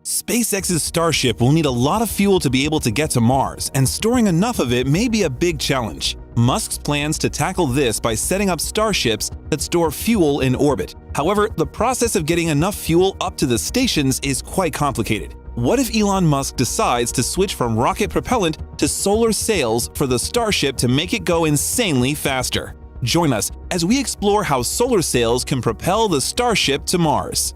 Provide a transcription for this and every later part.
SpaceX's Starship will need a lot of fuel to be able to get to Mars, and storing enough of it may be a big challenge. Musk's plans to tackle this by setting up starships that store fuel in orbit. However, the process of getting enough fuel up to the stations is quite complicated. What if Elon Musk decides to switch from rocket propellant to solar sails for the Starship to make it go insanely faster? Join us as we explore how solar sails can propel the Starship to Mars.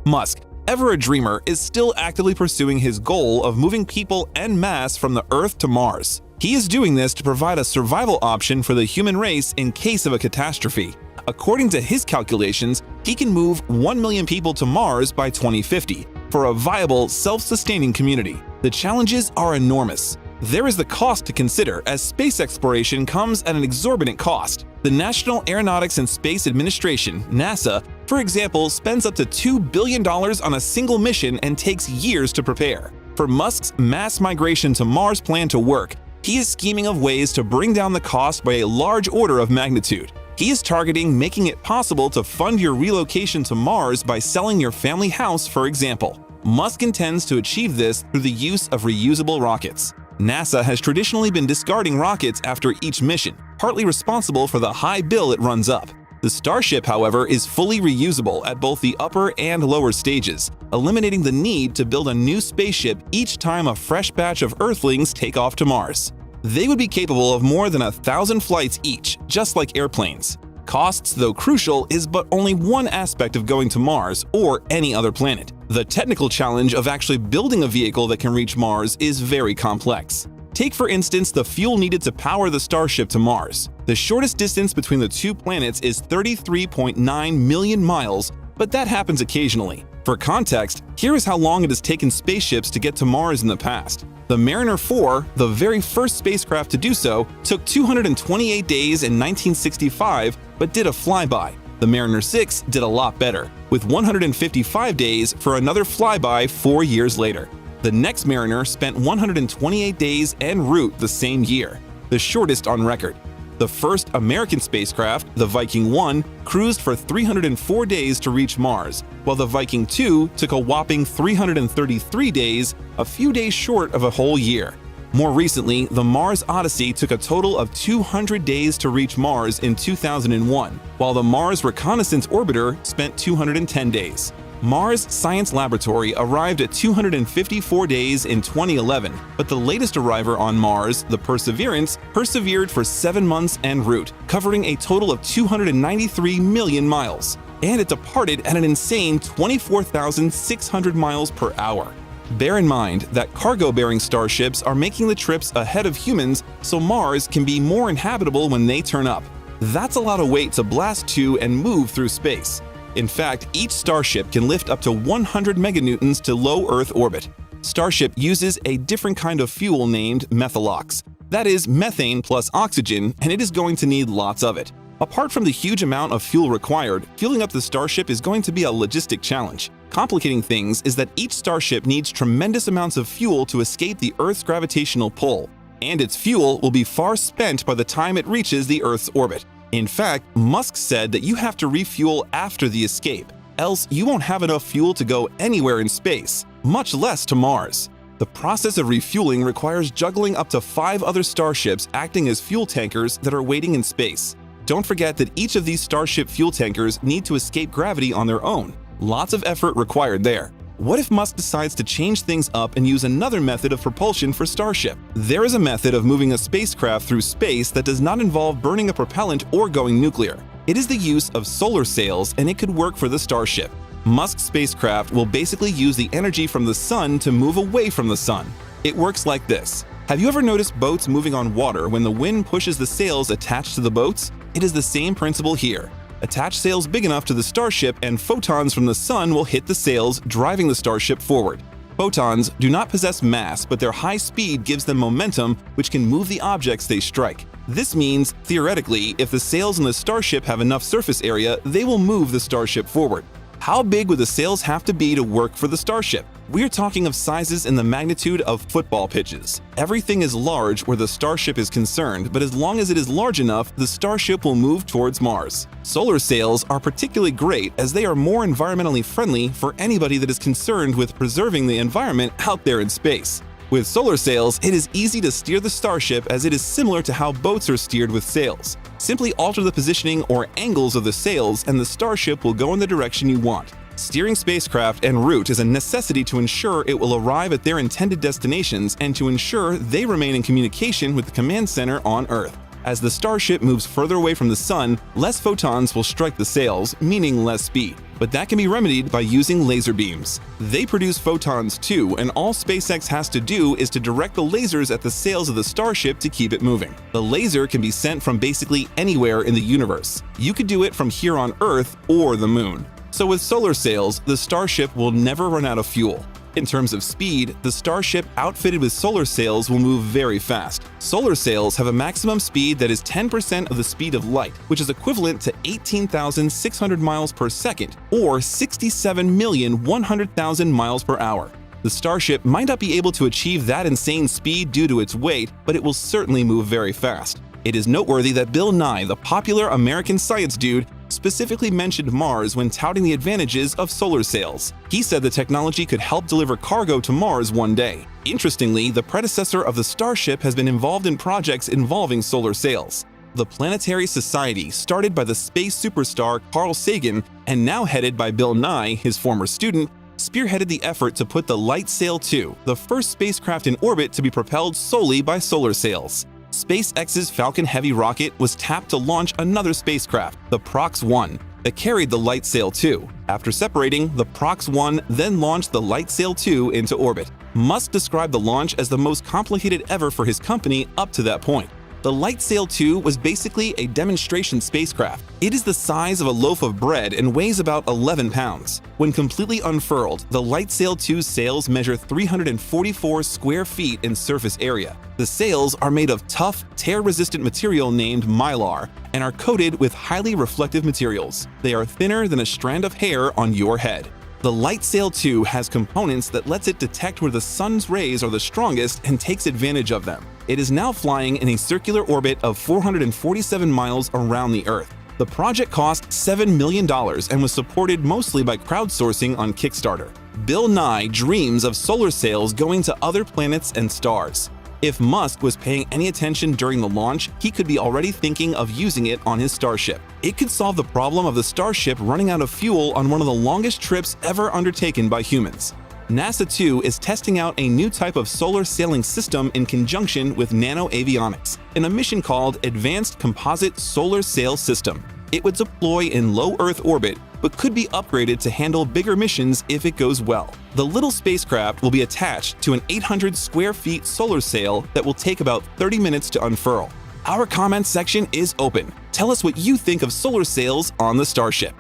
Musk, ever a dreamer, is still actively pursuing his goal of moving people en masse from the Earth to Mars. He is doing this to provide a survival option for the human race in case of a catastrophe. According to his calculations, he can move 1 million people to Mars by 2050 for a viable, self-sustaining community. The challenges are enormous. There is the cost to consider, as space exploration comes at an exorbitant cost. The National Aeronautics and Space Administration, NASA, for example, spends up to $2 billion on a single mission and takes years to prepare. For Musk's mass migration to Mars plan to work, he is scheming of ways to bring down the cost by a large order of magnitude. He is targeting making it possible to fund your relocation to Mars by selling your family house, for example. Musk intends to achieve this through the use of reusable rockets. NASA has traditionally been discarding rockets after each mission, partly responsible for the high bill it runs up. The Starship, however, is fully reusable at both the upper and lower stages, eliminating the need to build a new spaceship each time a fresh batch of Earthlings take off to Mars. They would be capable of more than 1,000 flights each, just like airplanes. Costs, though crucial, is but only one aspect of going to Mars or any other planet. The technical challenge of actually building a vehicle that can reach Mars is very complex. Take, for instance, the fuel needed to power the Starship to Mars. The shortest distance between the two planets is 33.9 million miles, but that happens occasionally. For context, here is how long it has taken spaceships to get to Mars in the past. The Mariner 4, the very first spacecraft to do so, took 228 days in 1965 but did a flyby. The Mariner 6 did a lot better, with 155 days for another flyby 4 years later. The next Mariner spent 128 days en route the same year, the shortest on record. The first American spacecraft, the Viking 1, cruised for 304 days to reach Mars, while the Viking 2 took a whopping 333 days, a few days short of a whole year. More recently, the Mars Odyssey took a total of 200 days to reach Mars in 2001, while the Mars Reconnaissance Orbiter spent 210 days. Mars Science Laboratory arrived at 254 days in 2011, but the latest arriver on Mars, the Perseverance, persevered for 7 months en route, covering a total of 293 million miles. And it departed at an insane 24,600 miles per hour. Bear in mind that cargo-bearing starships are making the trips ahead of humans so Mars can be more inhabitable when they turn up. That's a lot of weight to blast to and move through space. In fact, each Starship can lift up to 100 meganewtons to low Earth orbit. Starship uses a different kind of fuel named methalox. That is methane plus oxygen, and it is going to need lots of it. Apart from the huge amount of fuel required, fueling up the Starship is going to be a logistic challenge. Complicating things is that each Starship needs tremendous amounts of fuel to escape the Earth's gravitational pull, and its fuel will be far spent by the time it reaches the Earth's orbit. In fact, Musk said that you have to refuel after the escape, else you won't have enough fuel to go anywhere in space, much less to Mars. The process of refueling requires juggling up to 5 other starships acting as fuel tankers that are waiting in space. Don't forget that each of these Starship fuel tankers need to escape gravity on their own. Lots of effort required there. What if Musk decides to change things up and use another method of propulsion for Starship? There is a method of moving a spacecraft through space that does not involve burning a propellant or going nuclear. It is the use of solar sails, and it could work for the Starship. Musk's spacecraft will basically use the energy from the sun to move away from the sun. It works like this. Have you ever noticed boats moving on water when the wind pushes the sails attached to the boats? It is the same principle here. Attach sails big enough to the Starship and photons from the sun will hit the sails, driving the Starship forward. Photons do not possess mass, but their high speed gives them momentum, which can move the objects they strike. This means, theoretically, if the sails in the Starship have enough surface area, they will move the Starship forward. How big would the sails have to be to work for the Starship? We're talking of sizes in the magnitude of football pitches. Everything is large where the Starship is concerned, but as long as it is large enough, the Starship will move towards Mars. Solar sails are particularly great as they are more environmentally friendly for anybody that is concerned with preserving the environment out there in space. With solar sails, it is easy to steer the Starship as it is similar to how boats are steered with sails. Simply alter the positioning or angles of the sails and the Starship will go in the direction you want. Steering spacecraft en route is a necessity to ensure it will arrive at their intended destinations and to ensure they remain in communication with the command center on Earth. As the Starship moves further away from the Sun, less photons will strike the sails, meaning less speed. But that can be remedied by using laser beams. They produce photons too, and all SpaceX has to do is to direct the lasers at the sails of the Starship to keep it moving. The laser can be sent from basically anywhere in the universe. You could do it from here on Earth or the Moon. So with solar sails, the Starship will never run out of fuel. In terms of speed, the Starship outfitted with solar sails will move very fast. Solar sails have a maximum speed that is 10% of the speed of light, which is equivalent to 18,600 miles per second, or 67,100,000 miles per hour. The Starship might not be able to achieve that insane speed due to its weight, but it will certainly move very fast. It is noteworthy that Bill Nye, the popular American science dude, specifically mentioned Mars when touting the advantages of solar sails. He said the technology could help deliver cargo to Mars one day. Interestingly, the predecessor of the Starship has been involved in projects involving solar sails. The Planetary Society, started by the space superstar Carl Sagan and now headed by Bill Nye, his former student, spearheaded the effort to put the Light Sail 2, the first spacecraft in orbit to be propelled solely by solar sails. SpaceX's Falcon Heavy rocket was tapped to launch another spacecraft, the Prox-1, that carried the Light Sail 2. After separating, the Prox-1 then launched the Light Sail 2 into orbit. Musk described the launch as the most complicated ever for his company up to that point. The Light Sail 2 was basically a demonstration spacecraft. It is the size of a loaf of bread and weighs about 11 pounds. When completely unfurled, the Light Sail 2's sails measure 344 square feet in surface area. The sails are made of tough, tear-resistant material named mylar and are coated with highly reflective materials. They are thinner than a strand of hair on your head. The Light Sail 2 has components that lets it detect where the sun's rays are the strongest and takes advantage of them. It is now flying in a circular orbit of 447 miles around the Earth. The project cost $7 million and was supported mostly by crowdsourcing on Kickstarter. Bill Nye dreams of solar sails going to other planets and stars. If Musk was paying any attention during the launch, he could be already thinking of using it on his Starship. It could solve the problem of the Starship running out of fuel on one of the longest trips ever undertaken by humans. NASA too is testing out a new type of solar sailing system in conjunction with Nano Avionics in a mission called Advanced Composite Solar Sail System. It would deploy in low Earth orbit, but could be upgraded to handle bigger missions if it goes well. The little spacecraft will be attached to an 800 square feet solar sail that will take about 30 minutes to unfurl. Our comments section is open. Tell us what you think of solar sails on the Starship.